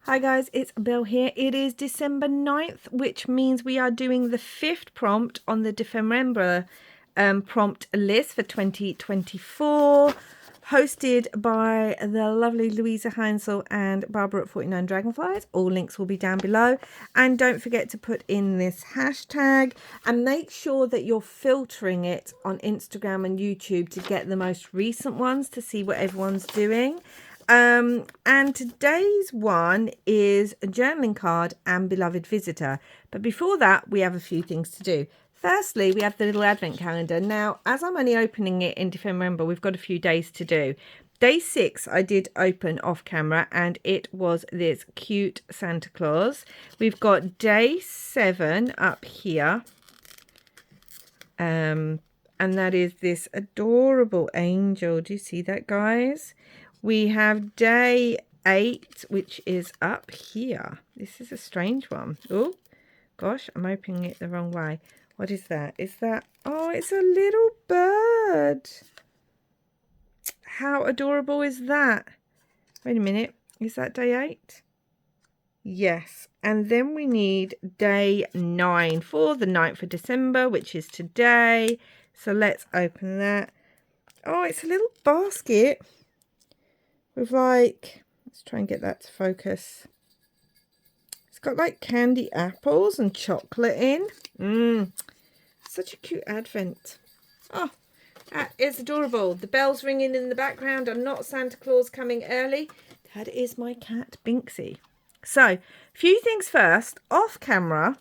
Hi guys, it's Belle here. It is December 9th, which means we are doing the 5th prompt on the December prompt list for 2024, hosted by the lovely Louisa Heinsel and Barbara at 49 Dragonflies. All links will be down below. And don't forget to put in this hashtag and make sure that you're filtering it on Instagram and YouTube to get the most recent ones to see what everyone's doing. And today's one is a journaling card and beloved visitor. But before that, we have a few things to do. Firstly, we have the little advent calendar. Now, as I'm only opening it in December, we've got a few days to do. Day 6, I did open off camera and it was this cute Santa Claus. We've got day 7 up here. And that is this adorable angel. Do you see that, guys? We have day 8, which is up here. This is a strange one. Oh, gosh, I'm opening it the wrong way. What is that? Is that... Oh, it's a little bird. How adorable is that? Wait a minute. Is that day 8? Yes. And then we need day 9 for the 9th of December, which is today. So let's open that. Oh, it's a little basket. With like, let's try and get that to focus. It's got like candy apples and chocolate in. Such a cute advent. Oh, that is adorable. The bells ringing in the background are not Santa Claus coming early. That is my cat Binksy. So, few things first. Off camera,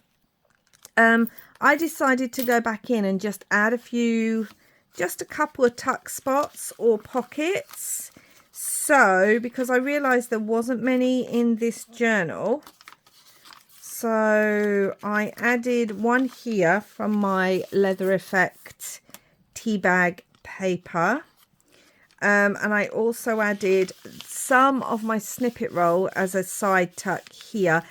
I decided to go back in and just add just a couple of tuck spots or pockets. So, because I realised there wasn't many in this journal, so I added one here from my Leather Effect tea bag paper. And I also added some of my snippet roll as a side tuck here.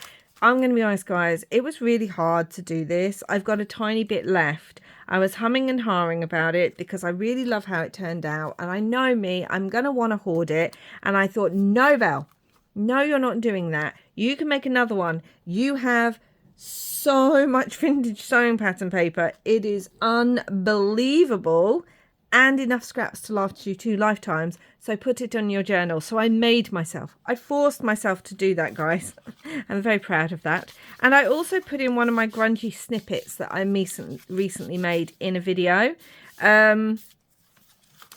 I'm going to be honest, guys, it was really hard to do this. I've got a tiny bit left. I was humming and hawing about it because I really love how it turned out. And I know me, I'm going to want to hoard it. And I thought, no, Val, no, you're not doing that. You can make another one. You have so much vintage sewing pattern paper. It is unbelievable. And enough scraps to last you 2 lifetimes. So put it on your journal. So I forced myself to do that, guys. I'm very proud of that. And I also put in one of my grungy snippets that I recently made in a video as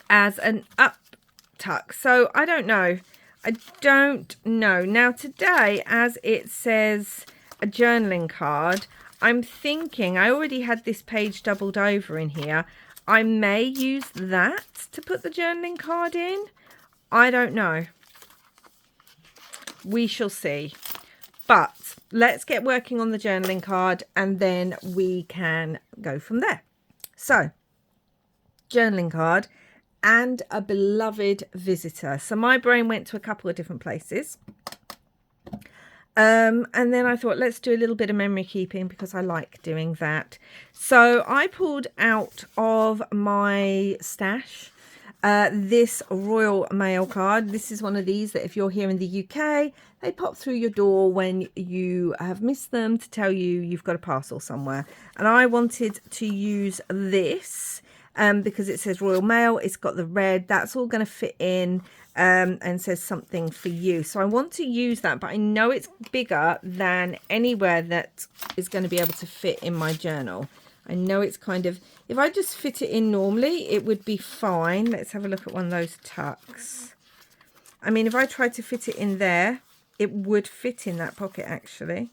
an up tuck. So I don't know. Now today, as it says a journaling card, I'm thinking I already had this page doubled over in here. I may use that to put the journaling card in. I don't know. We shall see. But let's get working on the journaling card and then we can go from there. So, journaling card and a beloved visitor. So my brain went to a couple of different places. And then I thought, let's do a little bit of memory keeping because I like doing that. So I pulled out of my stash this Royal Mail card. This is one of these that if you're here in the UK, they pop through your door when you have missed them to tell you you've got a parcel somewhere. And I wanted to use this because it says Royal Mail. It's got the red. That's all going to fit in. And says something for you. So I want to use that, but I know it's bigger than anywhere that is going to be able to fit in my journal. I know it's kind of, if I just fit it in normally, it would be fine. Let's have a look at one of those tucks. I mean, if I tried to fit it in there, it would fit in that pocket actually.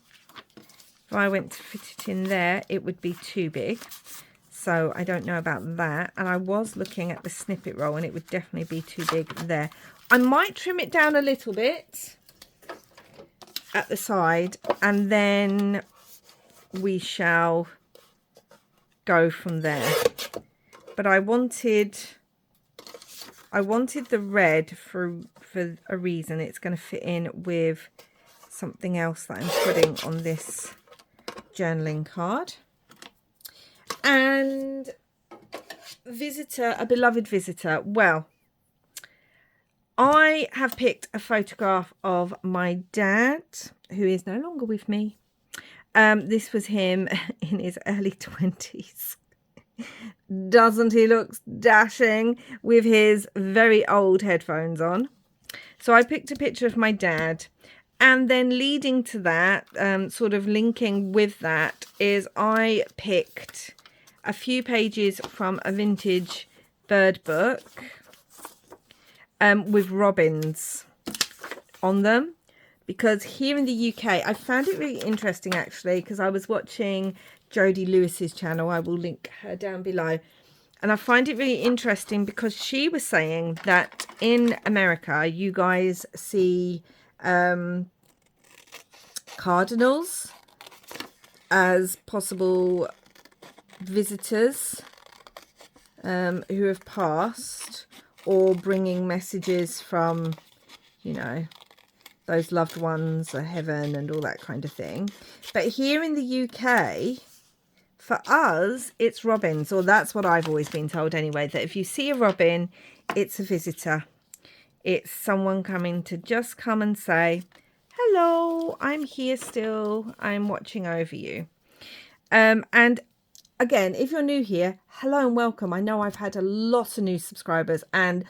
If I went to fit it in there, it would be too big. So I don't know about that. And I was looking at the snippet roll and it would definitely be too big there. I might trim it down a little bit at the side and then we shall go from there. But I wanted the red for a reason. It's going to fit in with something else that I'm putting on this journaling card. And visitor, a beloved visitor. Well, I have picked a photograph of my dad, who is no longer with me. This was him in his early 20s. Doesn't he look dashing with his very old headphones on? So I picked a picture of my dad, and then leading to that, sort of linking with that, is I picked a few pages from a vintage bird book with robins on them, because here in the UK, I found it really interesting actually, because I was watching Jodie Lewis's channel. I will link her down below. And I find it really interesting because she was saying that in America, you guys see cardinals as possible visitors who have passed, or bringing messages from, you know, those loved ones or heaven and all that kind of thing. But here in the UK, for us, it's robins, or that's what I've always been told anyway, that if you see a robin, it's a visitor. It's someone coming to just come and say, hello, I'm here still. I'm watching over you. And again, if you're new here, hello and welcome. I know I've had a lot of new subscribers, and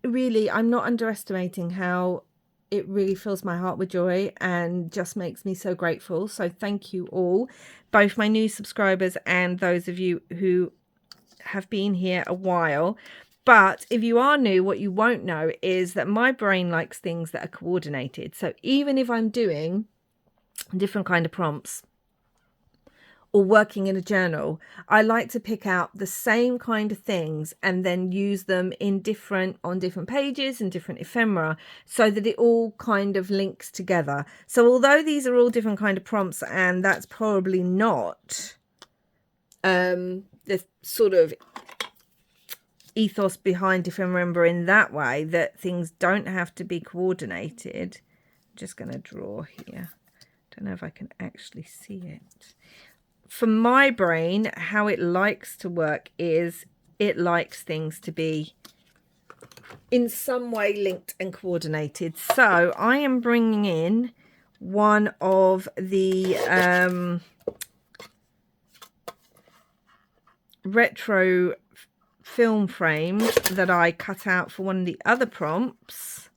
really, I'm not underestimating how it really fills my heart with joy and just makes me so grateful. So thank you all, both my new subscribers and those of you who have been here a while. But if you are new, what you won't know is that my brain likes things that are coordinated. So even if I'm doing different kind of prompts or working in a journal, I like to pick out the same kind of things and then use them on different pages and different ephemera, so that it all kind of links together. So although these are all different kind of prompts, and that's probably not the sort of ethos behind ephemera in that way, that things don't have to be coordinated. I'm just going to draw here. Don't know if I can actually see it. For my brain, how it likes to work is it likes things to be in some way linked and coordinated. So I am bringing in one of the retro film frames that I cut out for one of the other prompts,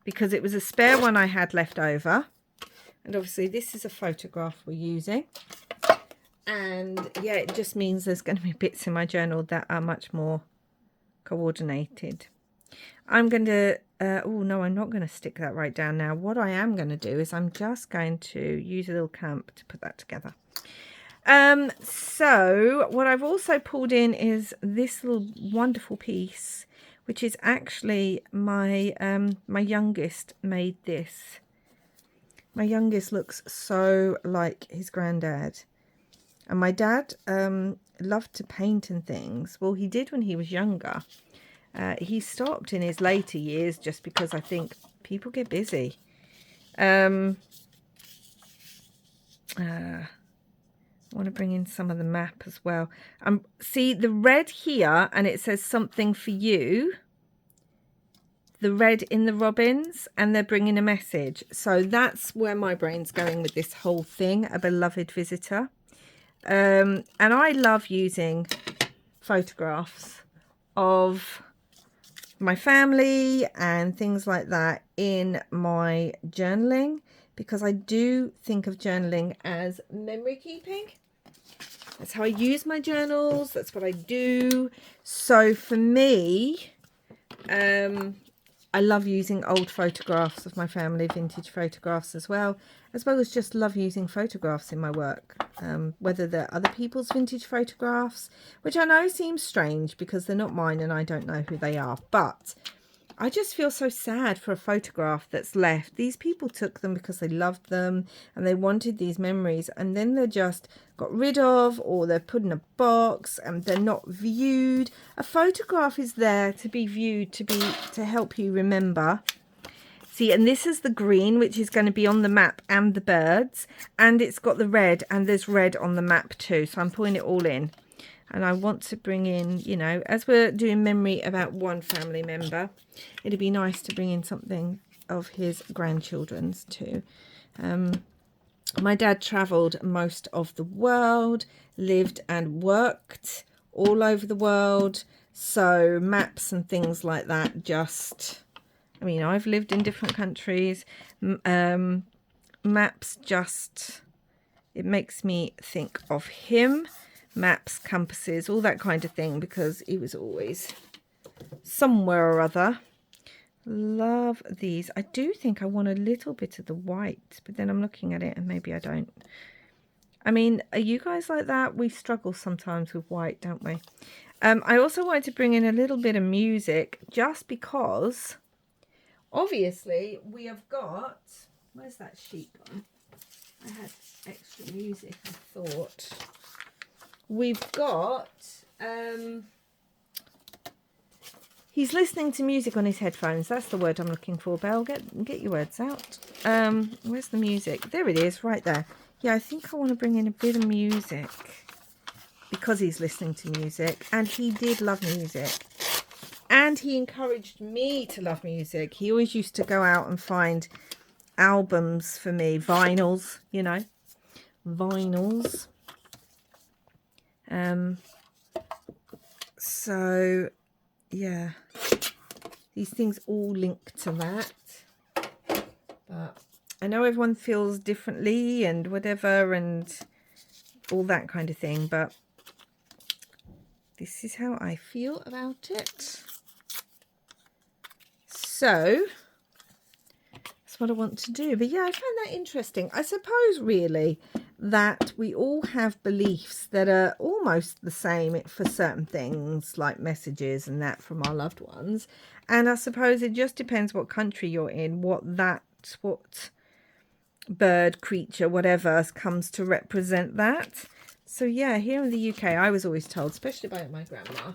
because it was a spare one I had left over. And obviously this is a photograph we're using. And yeah, it just means there's going to be bits in my journal that are much more coordinated. I'm going to, oh no, I'm not going to stick that right down now. What I am going to do is I'm just going to use a little clamp to put that together. So what I've also pulled in is this little wonderful piece, which is actually my my youngest made this. My youngest looks so like his granddad. And my dad loved to paint and things. Well, he did when he was younger. He stopped in his later years just because I think people get busy. I want to bring in some of the map as well. See the red here, and it says something for you. The red in the robins, and they're bringing a message. So that's where my brain's going with this whole thing, a beloved visitor. And I love using photographs of my family and things like that in my journaling, because I do think of journaling as memory keeping. That's how I use my journals. That's what I do. So for me, I love using old photographs of my family, vintage photographs as well as just love using photographs in my work, whether they're other people's vintage photographs, which I know seems strange because they're not mine and I don't know who they are, but I just feel so sad for a photograph that's left. These people took them because they loved them and they wanted these memories, and then they're just got rid of, or they're put in a box and they're not viewed. A photograph is there to be viewed, to help you remember. See, and this is the green, which is going to be on the map and the birds, and it's got the red, and there's red on the map too, so I'm putting it all in. And I want to bring in, you know, as we're doing memory about one family member, it'd be nice to bring in something of his grandchildren's too. My dad travelled most of the world, lived and worked all over the world. So maps and things like that just, I mean, I've lived in different countries. Maps just, it makes me think of him. Maps, compasses, all that kind of thing, because he was always somewhere or other. Love these. I do think I want a little bit of the white, but then I'm looking at it and maybe I don't. I mean, are you guys like that? We struggle sometimes with white, don't we? I also wanted to bring in a little bit of music, just because obviously we have got, where's that sheet gone? I had extra music, I thought. We've got, he's listening to music on his headphones. That's the word I'm looking for, Belle. Get your words out. Where's the music? There it is, right there. Yeah, I think I want to bring in a bit of music because he's listening to music. And he did love music. And he encouraged me to love music. He always used to go out and find albums for me. Vinyls, you know. Vinyls. So yeah, these things all link to that, but I know everyone feels differently and whatever and all that kind of thing, but this is how I feel about it. So that's what I want to do. But yeah, I found that interesting. I suppose really that we all have beliefs that are almost the same for certain things, like messages and that from our loved ones. And I suppose it just depends what country you're in, what bird, creature, whatever comes to represent that. So yeah, here in the UK, I was always told, especially by my grandma,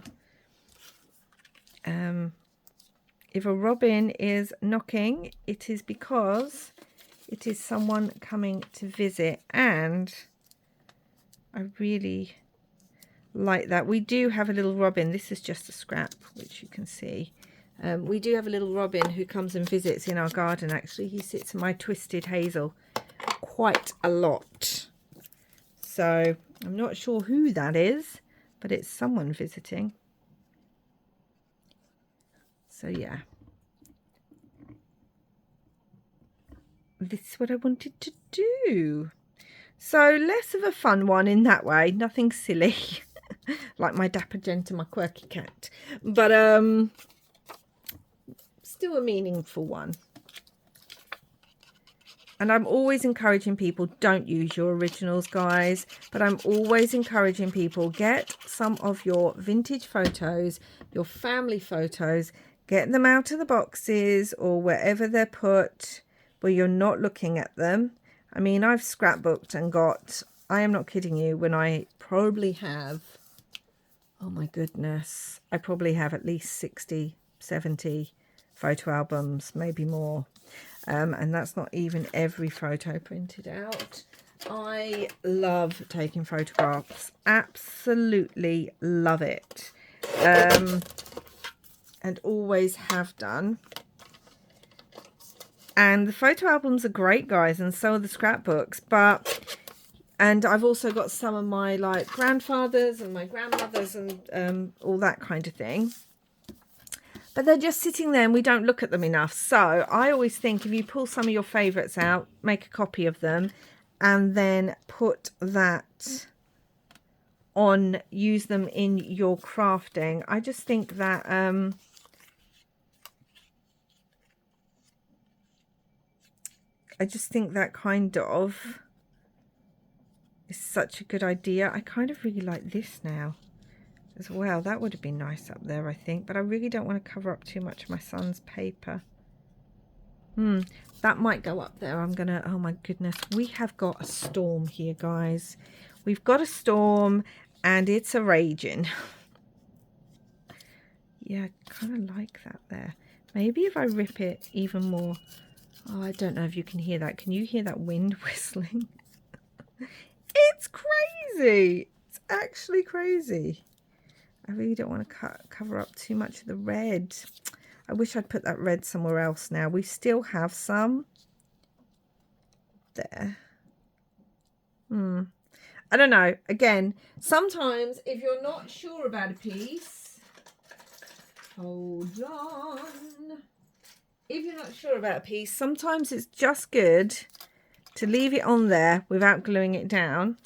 if a robin is knocking, it is because it is someone coming to visit. And I really like that. We do have a little robin. This is just a scrap, which you can see. We do have a little robin who comes and visits in our garden, actually. He sits in my twisted hazel quite a lot. So I'm not sure who that is, but it's someone visiting. So yeah. This is what I wanted to do. So less of a fun one in that way, nothing silly like my dapper gent and my quirky cat, but still a meaningful one. And I'm always encouraging people, don't use your originals, guys, but I'm always encouraging people, get some of your vintage photos, your family photos, get them out of the boxes or wherever they're put, where you're not looking at them. I mean, I've scrapbooked and got, I am not kidding you, when I probably have, oh my goodness, I probably have at least 60, 70 photo albums, maybe more. And that's not even every photo printed out. I love taking photographs, absolutely love it. And always have done. And the photo albums are great, guys, and so are the scrapbooks. And I've also got some of my like grandfathers and my grandmothers and all that kind of thing. But they're just sitting there and we don't look at them enough. So I always think if you pull some of your favourites out, make a copy of them, and then put that on, use them in your crafting. I just think that kind of is such a good idea. I kind of really like this now as well. That would have been nice up there, I think, but I really don't want to cover up too much of my son's paper. That might go up there. I'm gonna, oh my goodness, we have got a storm here, guys. We've got a storm and it's a raging. Yeah, I kind of like that there. Maybe if I rip it even more. Oh, I don't know if you can hear that. Can you hear that wind whistling? It's crazy. It's actually crazy. I really don't want to cover up too much of the red. I wish I'd put that red somewhere else now. We still have some there. I don't know. Again, sometimes if you're not sure about a piece, hold on. If you're not sure about a piece, sometimes it's just good to leave it on there without gluing it down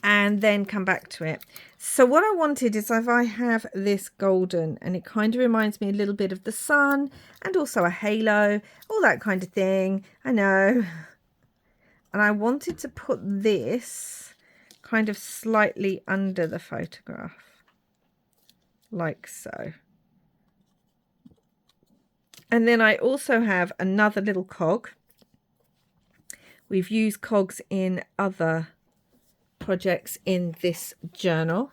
and then come back to it. So what I wanted is, if I have this golden, and it kind of reminds me a little bit of the sun and also a halo, all that kind of thing. I know. And I wanted to put this kind of slightly under the photograph, like so. And then I also have another little cog. We've used cogs in other projects in this journal.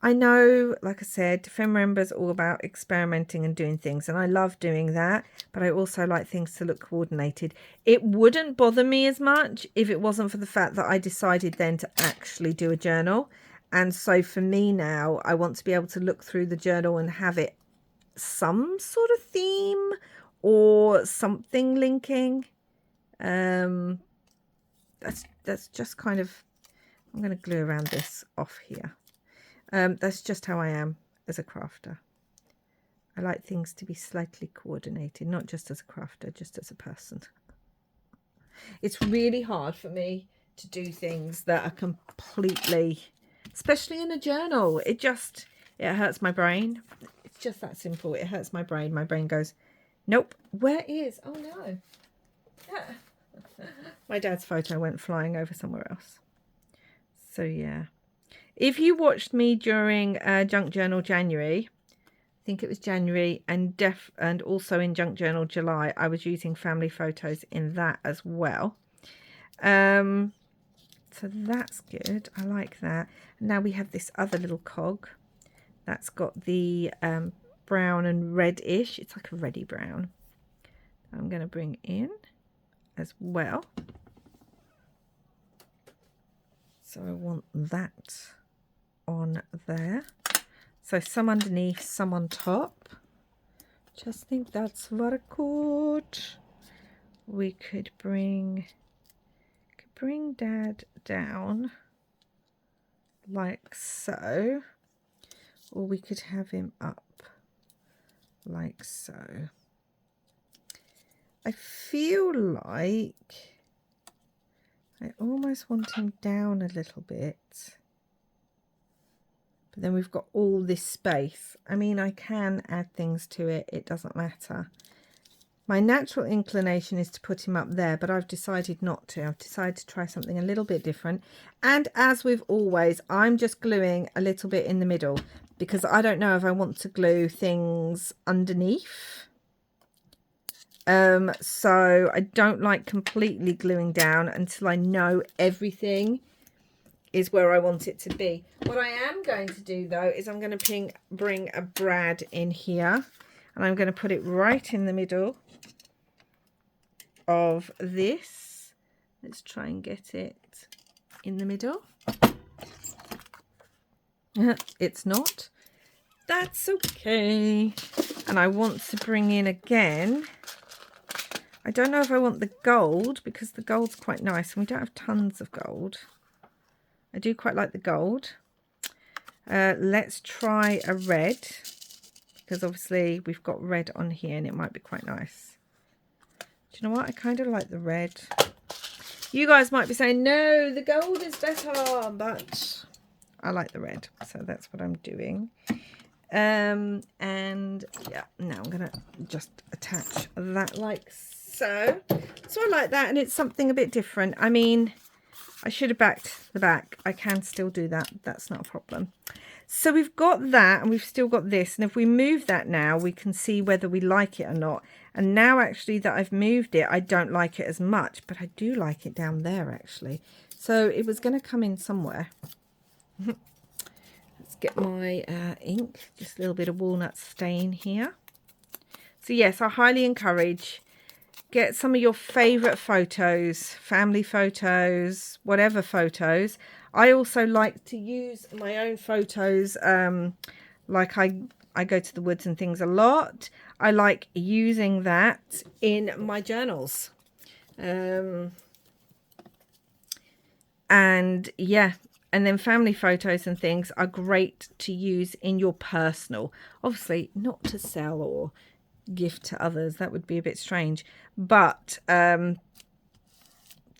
I know, like I said, ephemera is all about experimenting and doing things, and I love doing that, but I also like things to look coordinated. It wouldn't bother me as much if it wasn't for the fact that I decided then to actually do a journal. And so for me now, I want to be able to look through the journal and have it some sort of theme or something linking. That's just kind of, I'm going to glue around this off here. That's just how I am as a crafter. I like things to be slightly coordinated, not just as a crafter, just as a person. It's really hard for me to do things that are completely, especially in a journal. It hurts my brain. It's just that simple. It hurts my brain. My brain goes, nope, where is? Oh no. My dad's photo went flying over somewhere else. So yeah. If you watched me during Junk Journal January, I think it was January, and also in Junk Journal July, I was using family photos in that as well. So that's good. I like that. Now we have this other little cog that's got the brown and reddish. It's like a reddy brown. I'm going to bring in as well. So I want that on there. So some underneath, some on top. Just think that's very good. We could bring Dad down like so, or we could have him up like so. I feel like I almost want him down a little bit. But then we've got all this space. I mean, I can add things to it. It doesn't matter. My natural inclination is to put him up there, but I've decided not to. I've decided to try something a little bit different. And as with always, I'm just gluing a little bit in the middle because I don't know if I want to glue things underneath. So I don't like completely gluing down until I know everything is where I want it to be. What I am going to do though is I'm going to bring a brad in here, and I'm going to put it right in the middle of this. Let's try and get it in the middle. It's not. That's okay. And I want to bring in again, I don't know if I want the gold because the gold's quite nice and we don't have tons of gold. I do quite like the gold. Let's try a red because obviously we've got red on here and it might be quite nice. Do you know what? I kind of like the red. You guys might be saying, no, the gold is better, but I like the red. So that's what I'm doing. And yeah, now I'm going to just attach that like so. So I like that, and it's something a bit different. I mean, I should have backed the back. I can still do that. That's not a problem. So we've got that and we've still got this. And if we move that now, we can see whether we like it or not. And now actually that I've moved it, I don't like it as much, but I do like it down there actually. So it was going to come in somewhere. Let's get my ink, just a little bit of walnut stain here. So yes, I highly encourage, get some of your favourite photos, family photos, whatever photos. I also like to use my own photos, like I go to the woods and things a lot. I like using that in my journals. And yeah, and then family photos and things are great to use in your personal, obviously not to sell or gift to others, that would be a bit strange, but to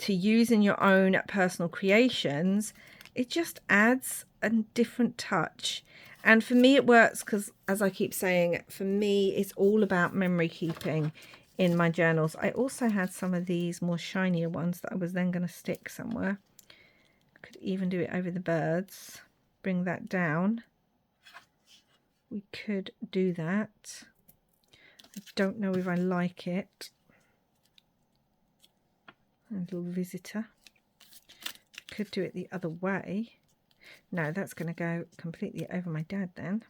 use in your own personal creations, it just adds a different touch. And for me it works because, as I keep saying, for me it's all about memory keeping in my journals. I also had some of these more shinier ones that I was then going to stick somewhere. Could even do it over the birds, bring that down. We could do that. I don't know if I like it. A little visitor. Could do it the other way. No, that's going to go completely over my dad then.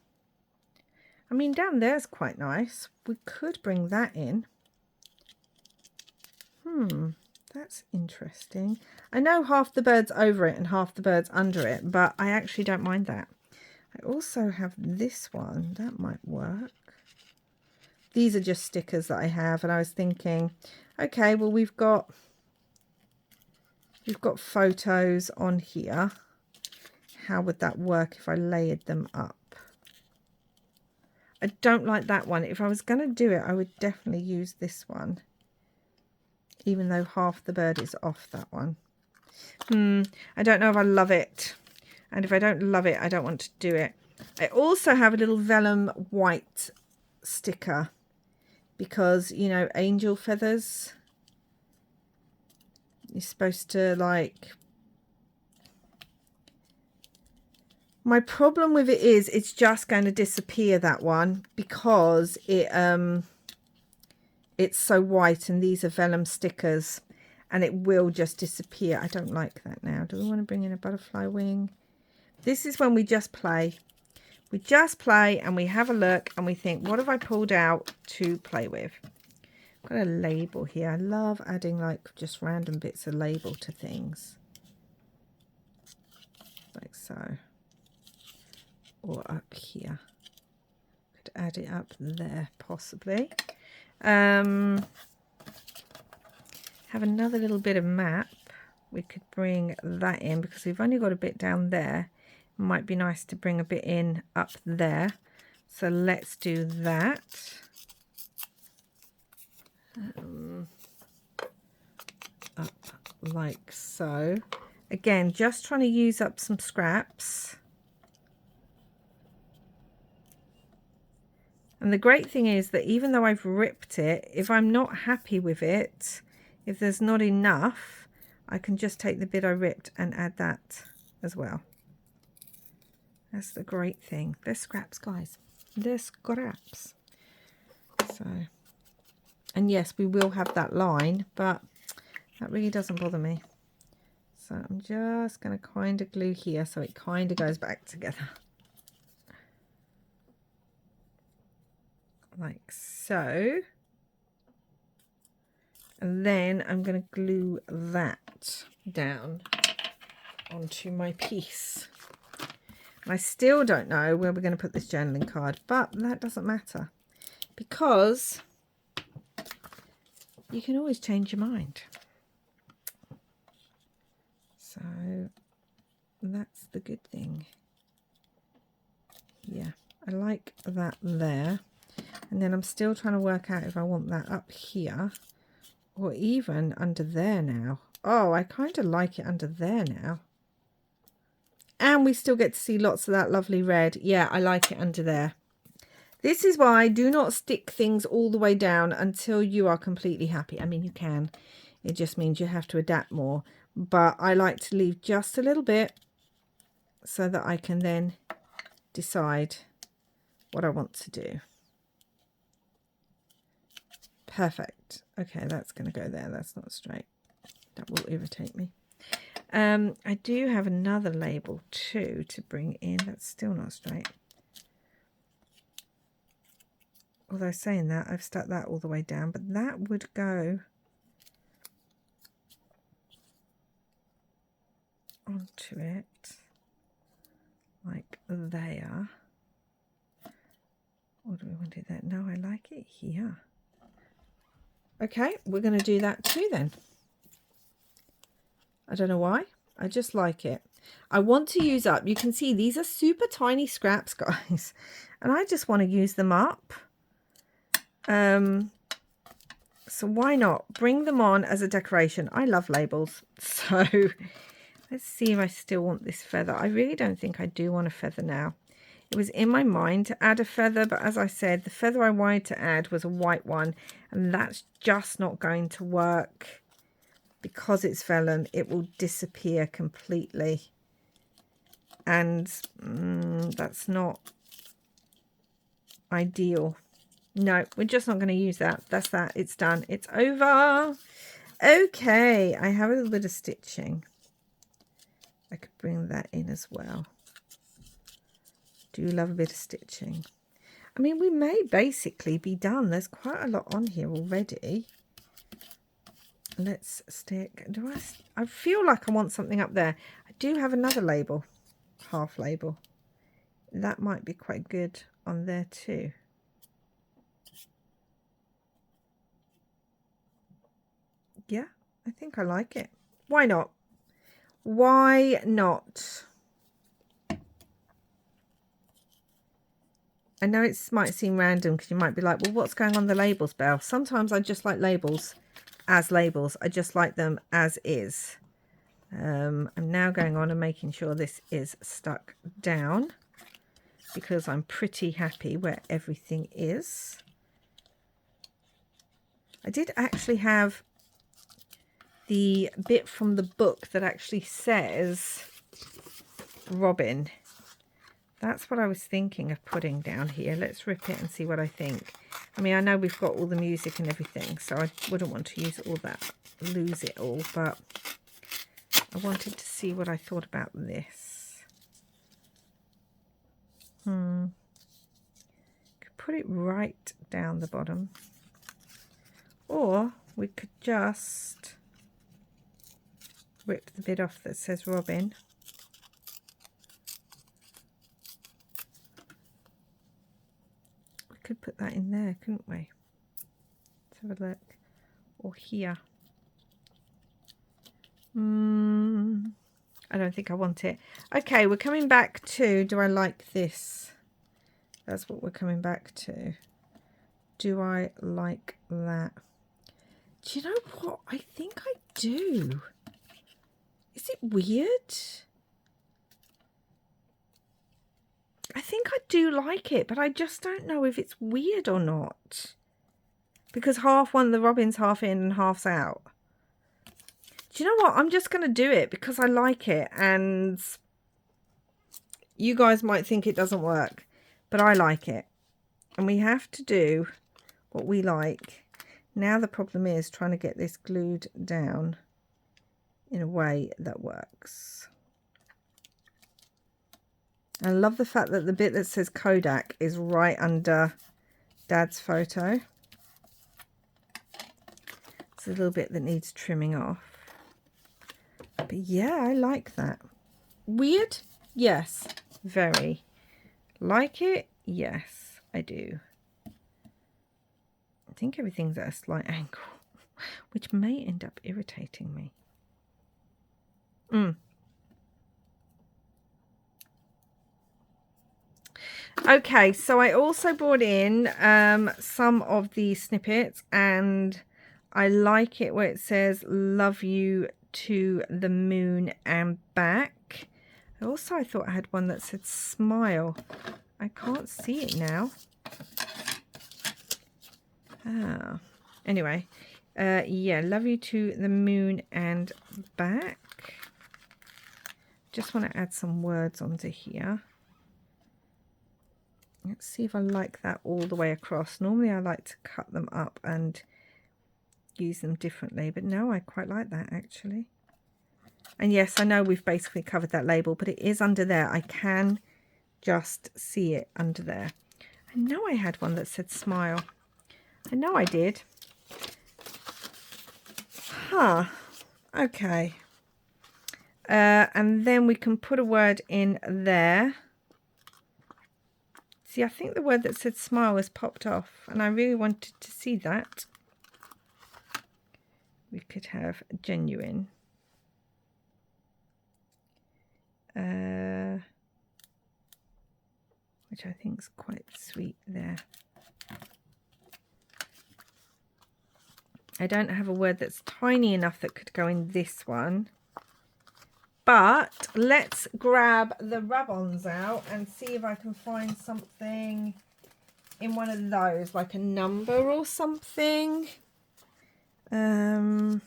I mean, down there's quite nice. We could bring that in. That's interesting. I know half the bird's over it and half the bird's under it, but I actually don't mind that. I also have this one. That might work. These are just stickers that I have, and I was thinking, okay, well, we've got photos on here. How would that work if I layered them up? I don't like that one. If I was going to do it, I would definitely use this one, even though half the bird is off that one. I don't know if I love it. And if I don't love it, I don't want to do it. I also have a little vellum white sticker because, you know, angel feathers. You're supposed to, like... My problem with it is it's just going to disappear, that one, because it's so white and these are vellum stickers, and it will just disappear. I don't like that now. Do we want to bring in a butterfly wing? This is when we just play. We just play and we have a look and we think, what have I pulled out to play with? I've got a label here. I love adding like just random bits of label to things. Like so. Or up here. Could add it up there possibly. Have another little bit of map. We could bring that in because we've only got a bit down there. It might be nice to bring a bit in up there. So let's do that. Up like so. Again, just trying to use up some scraps. And the great thing is that even though I've ripped it, if I'm not happy with it, if there's not enough, I can just take the bit I ripped and add that as well. That's the great thing. They're scraps, guys. They're scraps. So, and yes, we will have that line, but that really doesn't bother me. So I'm just going to kind of glue here so it kind of goes back together. Like so. And then I'm going to glue that down onto my piece. And I still don't know where we're going to put this journaling card, but that doesn't matter because you can always change your mind. So that's the good thing. Yeah, I like that there. And then I'm still trying to work out if I want that up here or even under there now. Oh, I kind of like it under there now. And we still get to see lots of that lovely red. Yeah, I like it under there. This is why I do not stick things all the way down until you are completely happy. I mean, you can. It just means you have to adapt more. But I like to leave just a little bit so that I can then decide what I want to do. Perfect. Okay, that's going to go there. That's not straight. That will irritate me. I do have another label too to bring in. That's still not straight. Although saying that, I've stuck that all the way down, but that would go onto it like there. Or do we want to do that? No, I like it here. Okay, we're going to do that too then. I don't know why. I just like it. I want to use up, you can see these are super tiny scraps, guys. And I just want to use them up. So why not bring them on as a decoration? I love labels. So let's see if I still want this feather. I really don't think I do want a feather now. It was in my mind to add a feather, but as I said, the feather I wanted to add was a white one, and that's just not going to work because it's vellum. It will disappear completely, and that's not ideal. No, we're just not going to use that. That's that. It's done. It's over. Okay, I have a little bit of stitching. I could bring that in as well. Do love a bit of stitching. I mean, we may basically be done. There's quite a lot on here already. Let's stick. I feel like I want something up there. I do have another label, half label. That might be quite good on there too. Yeah, I think I like it. Why not? Why not? I know it might seem random because you might be like, well, what's going on the labels, Belle? Sometimes I just like labels as labels. I just like them as is. I'm now going on and making sure this is stuck down because I'm pretty happy where everything is. I did actually have the bit from the book that actually says Robin. That's what I was thinking of putting down here. Let's rip it and see what I think. I mean, I know we've got all the music and everything, so I wouldn't want to use all that, lose it all, but I wanted to see what I thought about this. Could put it right down the bottom. Or we could just rip the bit off that says Robin. Could put that in there, couldn't we? Let's have a look. Or here. I don't think I want it. Okay, we're coming back to, do I like this? That's what we're coming back to. Do I like that? Do you know what? I think I do. Is it weird? I think I do like it, but I just don't know if it's weird or not. Because half one, the robin's half in and half's out. Do you know what? I'm just going to do it because I like it. And you guys might think it doesn't work, but I like it. And we have to do what we like. Now the problem is trying to get this glued down in a way that works. I love the fact that the bit that says Kodak is right under Dad's photo. It's a little bit that needs trimming off. But yeah, I like that. Weird? Yes. Very. Like it? Yes, I do. I think everything's at a slight angle, which may end up irritating me. Okay, so I also brought in some of the snippets, and I like it where it says love you to the moon and back. Also, I thought I had one that said smile. I can't see it now. Anyway, yeah, love you to the moon and back. Just want to add some words onto here. Let's see if I like that all the way across. Normally I like to cut them up and use them differently, but no, I quite like that actually. And yes, I know we've basically covered that label, but it is under there. I can just see it under there. I know I had one that said smile. I know I did. Huh. Okay. And then we can put a word in there. See, I think the word that said smile has popped off, and I really wanted to see that. We could have genuine. Which I think is quite sweet there. I don't have a word that's tiny enough that could go in this one. But let's grab the rub-ons out and see if I can find something in one of those, like a number or something. So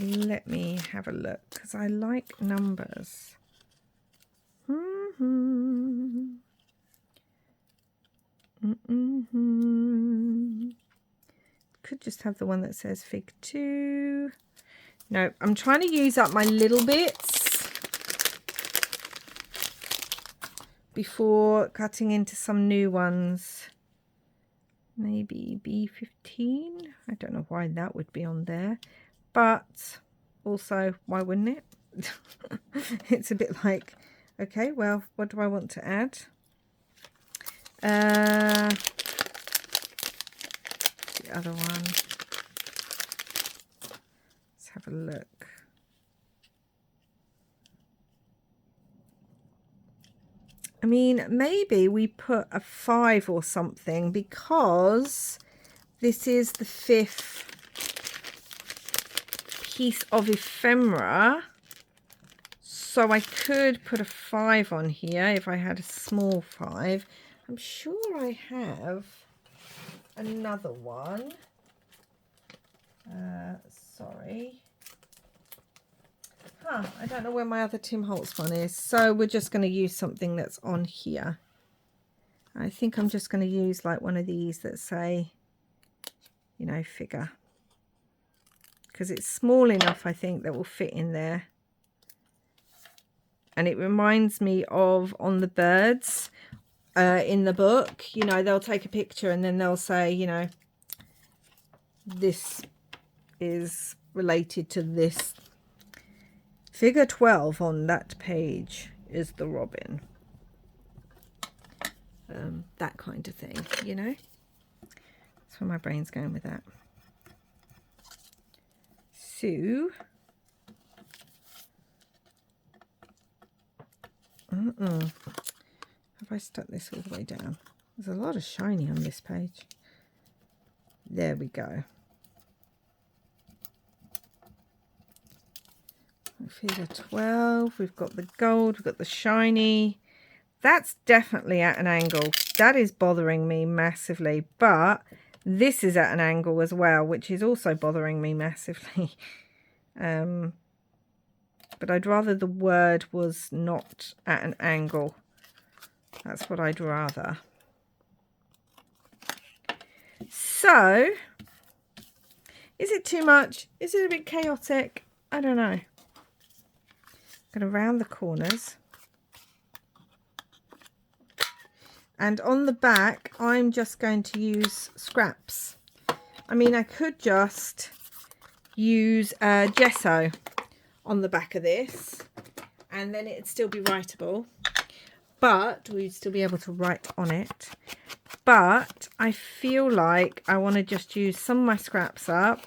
let me have a look, because I like numbers. Could just have the one that says Fig 2. No, I'm trying to use up my little bits before cutting into some new ones. Maybe B15. I don't know why that would be on there, but also why wouldn't it? It's a bit like, okay, well, what do I want to add? The other one. Let's have a look. I mean, maybe we put a 5 or something, because this is the 5th piece of ephemera. So I could put a 5 on here if I had a small 5. I'm sure I have another one. Sorry. I don't know where my other Tim Holtz one is. So we're just going to use something that's on here. I think I'm just going to use like one of these that say, you know, figure. Because it's small enough, I think, that will fit in there. And it reminds me of on the birds in the book, you know, they'll take a picture and then they'll say, you know, this is related to this. Figure 12 on that page is the robin. That kind of thing, you know. That's where my brain's going with that. So, have I stuck this all the way down? There's a lot of shiny on this page. There we go. Figure 12, we've got the gold, we've got the shiny. That's definitely at an angle. That is bothering me massively, but this is at an angle as well, which is also bothering me massively. But I'd rather the word was not at an angle. That's what I'd rather. So, is it too much? Is it a bit chaotic? I don't know. I'm going to round the corners. And on the back, I'm just going to use scraps. I mean, I could just use gesso on the back of this, and then it'd still be writable. But we'd still be able to write on it. But I feel like I want to just use some of my scraps up.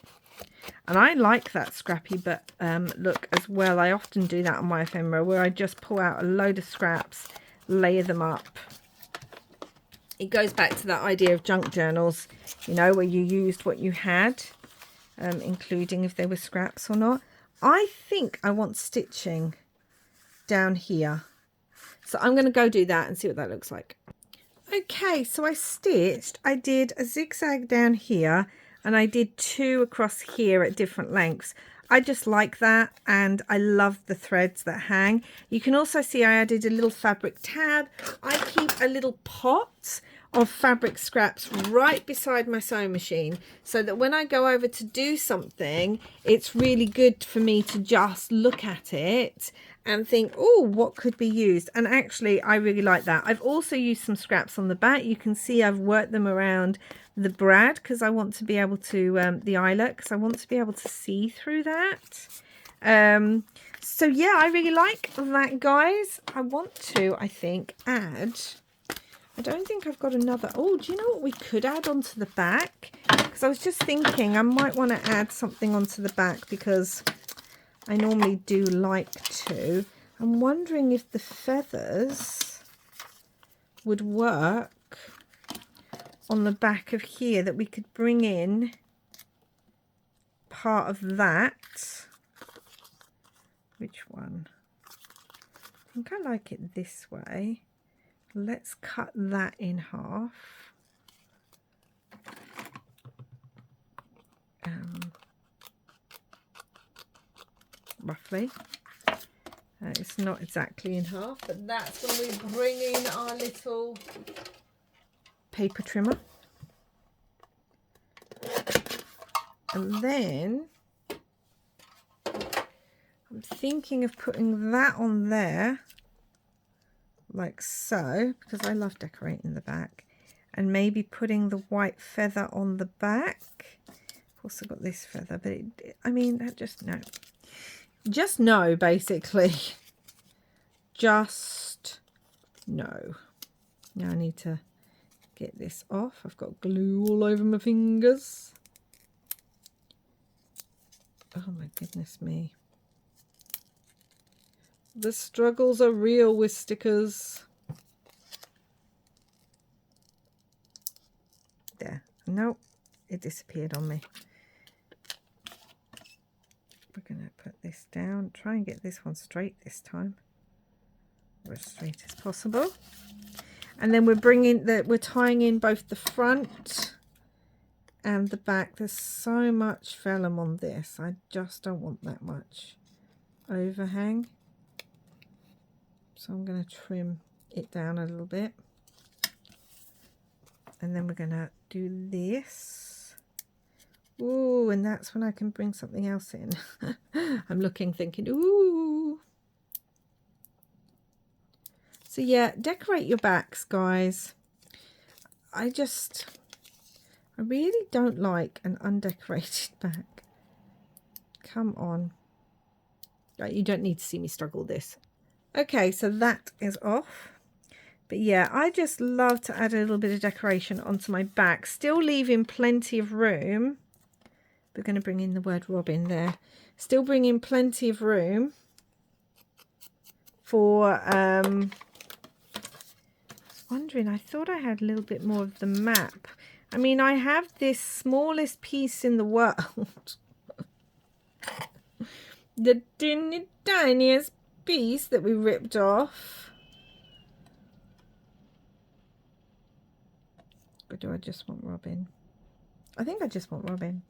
And I like that scrappy but look as well. I often do that on my ephemera, where I just pull out a load of scraps, layer them up. It goes back to that idea of junk journals, you know, where you used what you had, including if they were scraps or not. I think I want stitching down here. So I'm going to go do that and see what that looks like. Okay, so I stitched. I did a zigzag down here, and I did 2 across here at different lengths. I just like that, and I love the threads that hang. You can also see I added a little fabric tab. I keep a little pot of fabric scraps right beside my sewing machine, so that when I go over to do something, it's really good for me to just look at it and think, oh, what could be used? And actually, I really like that. I've also used some scraps on the back. You can see I've worked them around the brad because I want to be able to, the eyelet, because I want to be able to see through that. So yeah, I really like that, guys. I want to, I think, add, I don't think I've got another, oh, do you know what we could add onto the back? Because I was just thinking I might want to add something onto the back because I normally do like to. I'm wondering if the feathers would work on the back of here, that we could bring in part of that. Which one? I think I like it this way. Let's cut that in half. Roughly. It's not exactly in half, but that's when we bring in our little paper trimmer. And then I'm thinking of putting that on there, like so, because I love decorating the back, and maybe putting the white feather on the back. I've also got this feather, but I mean, just no, basically. Just no. Now I need to get this off. I've got glue all over my fingers. Oh my goodness me. The struggles are real with stickers. There. Nope. It disappeared on me. We're going to put this down. Try and get this one straight this time. Or as straight as possible. And then we're tying in both the front and the back. There's so much vellum on this. I just don't want that much overhang. So I'm going to trim it down a little bit. And then we're going to do this. Ooh, and that's when I can bring something else in. I'm looking, thinking, ooh. So yeah, decorate your backs, guys. I really don't like an undecorated back. Come on. You don't need to see me struggle this. Okay, so that is off. But yeah, I just love to add a little bit of decoration onto my back, still leaving plenty of room. We're going to bring in the word robin there. Still bringing plenty of room for, I was wondering, I thought I had a little bit more of the map. I mean, I have this smallest piece in the world. The tiniest piece that we ripped off. Or do I just want robin? I think I just want robin.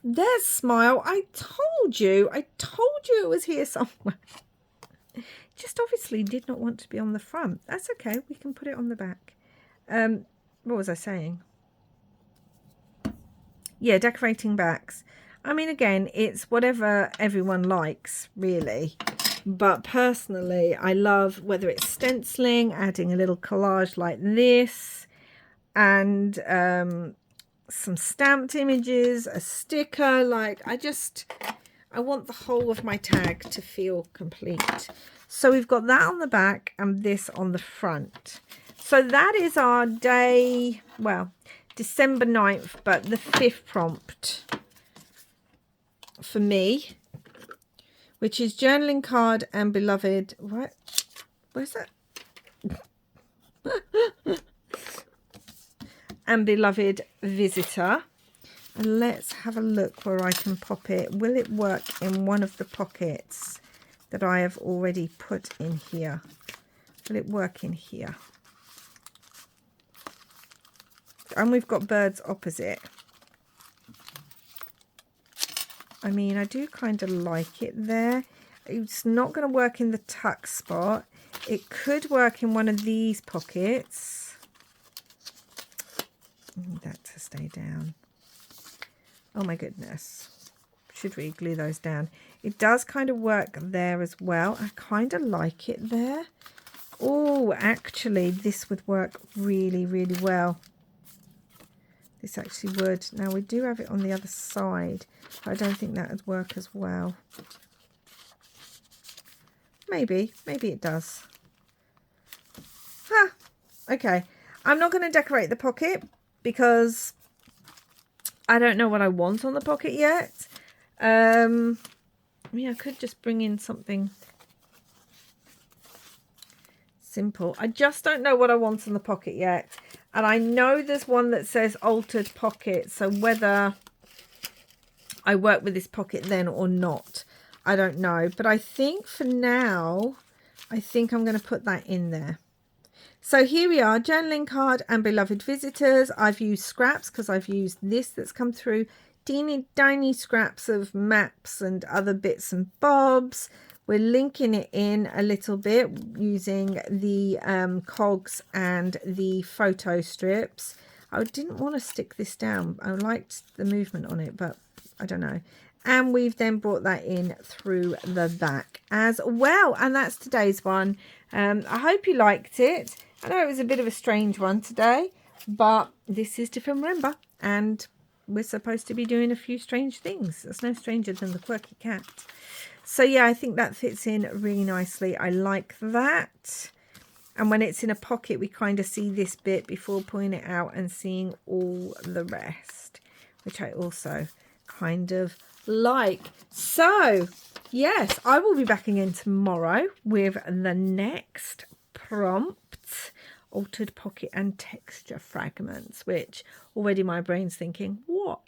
There's Smile. I told you it was here somewhere. Just obviously did not want to be on the front. That's okay. We can put it on the back. What was I saying? Yeah, decorating backs. I mean, again, it's whatever everyone likes, really. But personally, I love whether it's stenciling, adding a little collage like this, and some stamped images, a sticker. Like, I want the whole of my tag to feel complete. So we've got that on the back and this on the front. So that is our day, well, December 9th, but the 5th prompt for me, which is journaling card and beloved, what? Where's that? And beloved visitor. And let's have a look where I can pop it. Will it work in one of the pockets that I have already put in here? Will it work in here? And we've got birds opposite. I mean, I do kind of like it there. It's not going to work in the tuck spot. It could work in one of these pockets. I need that to stay down. Oh my goodness. Should really glue those down. It does kind of work there as well. I kind of like it there. Oh, actually, this would work really, really well. This actually would. Now we do have it on the other side. I don't think that would work as well. Maybe it does. Okay. I'm not going to decorate the pocket because I don't know what I want on the pocket yet. I mean, I could just bring in something simple. I just don't know what I want on the pocket yet. And I know there's one that says altered pocket. So whether I work with this pocket then or not, I don't know. But I think for now, I think I'm going to put that in there. So here we are, journaling card and beloved visitors. I've used scraps because I've used this that's come through. Teeny tiny scraps of maps and other bits and bobs. We're linking it in a little bit using the cogs and the photo strips. I didn't want to stick this down. I liked the movement on it, but I don't know. And we've then brought that in through the back as well. And that's today's one. I hope you liked it. I know it was a bit of a strange one today, but this is to remember. And we're supposed to be doing a few strange things. It's no stranger than the quirky cat. So yeah, I think that fits in really nicely. I like that. And when it's in a pocket, we kind of see this bit before pulling it out and seeing all the rest, which I also kind of like. So yes, I will be back again tomorrow with the next prompt, altered pocket and texture fragments, which already my brain's thinking, what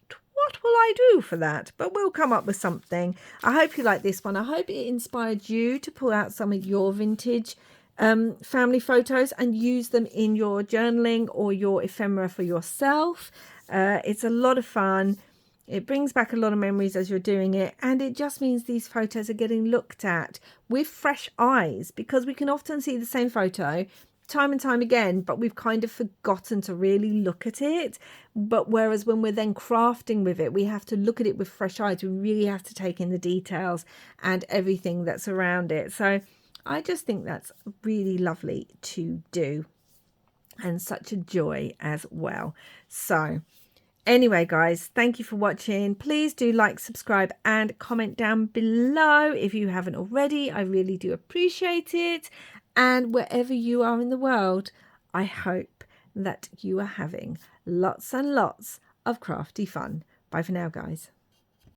will I do for that? But we'll come up with something. I hope you like this one. I hope it inspired you to pull out some of your vintage family photos and use them in your journaling or your ephemera for yourself. It's a lot of fun. It brings back a lot of memories as you're doing it, and it just means these photos are getting looked at with fresh eyes, because we can often see the same photo time and time again, but we've kind of forgotten to really look at it. But whereas when we're then crafting with it, we have to look at it with fresh eyes. We really have to take in the details and everything that's around it. So I just think that's really lovely to do, and such a joy as well. So anyway, guys, thank you for watching. Please do like, subscribe and comment down below if you haven't already. I really do appreciate it. And wherever you are in the world, I hope that you are having lots and lots of crafty fun. Bye for now, guys.